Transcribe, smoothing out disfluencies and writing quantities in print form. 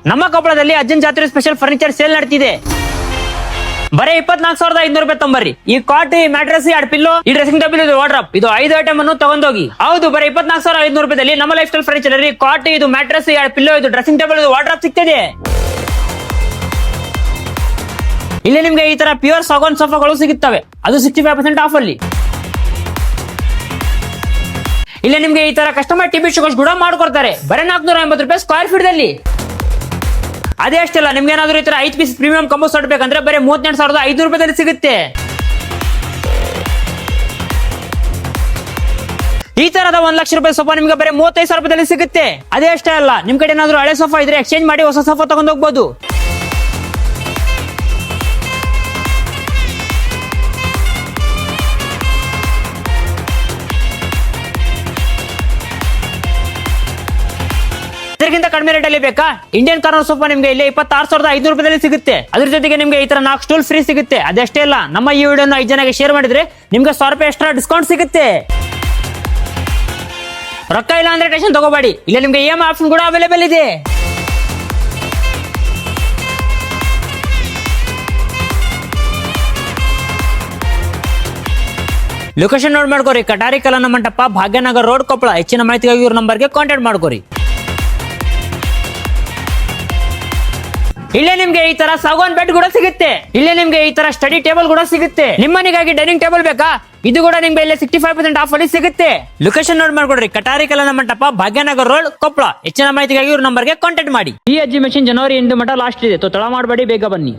ನಮ್ಮ ಕೊಪ್ಪಳದಲ್ಲಿ ಅಜ್ಜನ್ ಜಾತ್ರೆ ಸ್ಪೆಷಲ್ ಫರ್ನಿಚರ್ ಸೇಲ್ ನಡೆದಿದೆ. ಬರೀ 24,500 ರೂಪಾಯಿ ತೊಂಬರ್ರಿ. ಈ ಕಾಟ್, ಈ ಮ್ಯಾಟ್ರೆಸ್, ಈ ಪಿಲ್ಲೋ, ಈ ಡ್ರೆಸ್ಸಿಂಗ್ ಟೇಬಲ್, ಇದು ವಾರ್ಡ್ರೋಬ್, ಇದು 5 ಐಟಮ್ ಅನ್ನು ತಗೊಂಡೋಗಿ. ಹೌದು, ಬರೀ 24,500 ರೂಪಾಯಿದಲ್ಲಿ ನಮ್ಮ ಲೈಫ್ ಸ್ಟೈಲ್ ಫರ್ನಿಚರ್ ಅಲ್ಲಿ ಕಾಟ್, ಇದು ಮ್ಯಾಟ್ರೆಸ್, ಈ ಪಿಲ್ಲೋ, ಇದು ಡ್ರೆಸ್ಸಿಂಗ್ ಟೇಬಲ್, ಇದು ವಾರ್ಡ್ರೋಬ್ ಸಿಗ್ತದೆ. ಇಲ್ಲಿ ನಿಮ್ಗೆ ಈ ತರ ಪ್ಯೂರ್ ಸಾಗೋನ್ ಸೋಫಾಗಳು ಸಿಗುತ್ತವೆ, ಅದು 65% ಆಫ್ ಅಲ್ಲಿ. ಇಲ್ಲಿ ನಿಮ್ಗೆ ಈ ತರ ಕಸ್ಟಮರ್ ಟಿವಿ ಶೋಸ್ ಕೂಡ ಮಾಡ್ಕೊಡ್ತಾರೆ, ಬರೀ 480 ರೂಪಾಯಿ ಸ್ಕ್ವೇರ್ ಫೀಟ್ ದಲ್ಲಿ. ಅದೇ ಅಷ್ಟಲ್ಲ, ನಿಮ್ಗೆ ಏನಾದ್ರು ಈ ತರ 5 ಪೀಸ್ ಪ್ರೀಮಿಯಂ ಕಂಬೋ ಸೆಟ್ ಬೇಕಂದ್ರೆ ಬರೀ 32,500 ರೂಪಾಯಿದಲ್ಲಿ ಸಿಗುತ್ತೆ. ಈ ತರದ 1 ಲಕ್ಷ ರೂಪಾಯಿ ಸೋಫಾ ನಿಮ್ಗೆ ಬರೀ 35,000 ರೂಪಾಯಿದಲ್ಲಿ ಸಿಗುತ್ತೆ. ಅದೇ ಅಷ್ಟೇ ಅಲ್ಲ, ನಿಮ್ ಕಡೆ ಏನಾದ್ರು ಹಳೆ ಸೋಫಾ ಇದ್ರೆ ಎಕ್ಸ್ಚೇಂಜ್ ಮಾಡಿ ಹೊಸ ಸೋಫಾ ತಗೊಂಡ್ ಹೋಗ್ಬೋದು. ಇದಕ್ಕಿಂತ ಕಡಿಮೆ ರೇಟ್ ಅಲ್ಲಿ ಬೇಕಾ? ಇಂಡಿಯನ್ ಕಾರ್ನರ್ ಸೋಫಾ ನಿಮ್ಗೆ ಇಲ್ಲಿ 26,500 ರೂಪಾಯಿದಲ್ಲಿ ಸಿಗುತ್ತೆ. ಅದ್ರ ಜೊತೆಗೆ ನಿಮ್ಗೆ ಈ ತರ 4 ಸ್ಟೂಲ್ ಫ್ರೀ ಸಿಗುತ್ತೆ. ಅದಷ್ಟೇ ಅಲ್ಲ, ನಮ್ಮ ಈ ವಿಡಿಯೋನ 5 ಜನಕ್ಕೆ ಶೇರ್ ಮಾಡಿದ್ರೆ ನಿಮ್ಗೆ 100 ರೂಪಾಯಿ ಎಕ್ಸ್ಟ್ರಾ ಡಿಸ್ಕೌಂಟ್ ಸಿಗುತ್ತೆ. ರೊಕ್ಕ ಇಲ್ಲ ಅಂದ್ರೆ ಟೆನ್ಷನ್ ತಗೋಬೇಡಿ, ಇಲ್ಲ ನಿಮ್ಗೆ EMI ಆಪ್ಷನ್ ಕೂಡ ಅವೈಲೇಬಲ್ ಇದೆ. ಲೊಕೇಶನ್ ನೋಟ್ ಮಾಡ್ಕೋರಿ, ಕಟಾರಿ ಕಲನ ಮಂಟಪ, ಭಾಗ್ಯನಗರ ರೋಡ್, ಕೊಪ್ಪಳ. ಹೆಚ್ಚಿನ ಮಾಹಿತಿಗಾಗಿ ಇವ್ರ ನಂಬರ್ಗೆ ಕಾಂಟ್ಯಾಕ್ಟ್ ಮಾಡ್ಕೋರಿ. ಇಲ್ಲೇ ನಿಮ್ಗೆ ಈ ತರ ಸಾಗೋನ್ ಬೆಡ್ ಕೂಡ ಸಿಗುತ್ತೆ. ಇಲ್ಲೇ ನಿಮ್ಗೆ ಈ ತರ ಸ್ಟಡಿ ಟೇಬಲ್ ಕೂಡ ಸಿಗುತ್ತೆ. ನಿಮ್ಮನಿಗಾಗಿ ಡೈನಿಂಗ್ ಟೇಬಲ್ ಬೇಕಾ? ಇದು ಕೂಡ ನಿಮ್ಗೆ ಇಲ್ಲಿ 65% ಆಫ್ ಅಲ್ಲಿ ಸಿಗುತ್ತೆ. ಲೊಕೇಶನ್ ನೋಟ್ ಮಾಡ್ಕೊಡ್ರಿ, ಕಟಾರಿ ಕಲನ ಮಂಟಪ, ಭಾಗ್ಯನಗರ ರೋಡ್, ಕೊಪ್ಪಳ. ಹೆಚ್ಚಿನ ಮಾಹಿತಿಗಾಗಿ ಇವ್ರ ನಂಬರ್ಗೆ ಕಾಂಟ್ಯಾಕ್ಟ್ ಮಾಡಿ. ಈ ಅಜ್ಜಿ ಮೆಷಿನ್ ಜನವರಿ 8 ಮಟ್ಟ ಲಾಸ್ಟ್ ಇದೆ, ತಡ ಮಾಡಬೇಡಿ, ಬೇಗ ಬನ್ನಿ.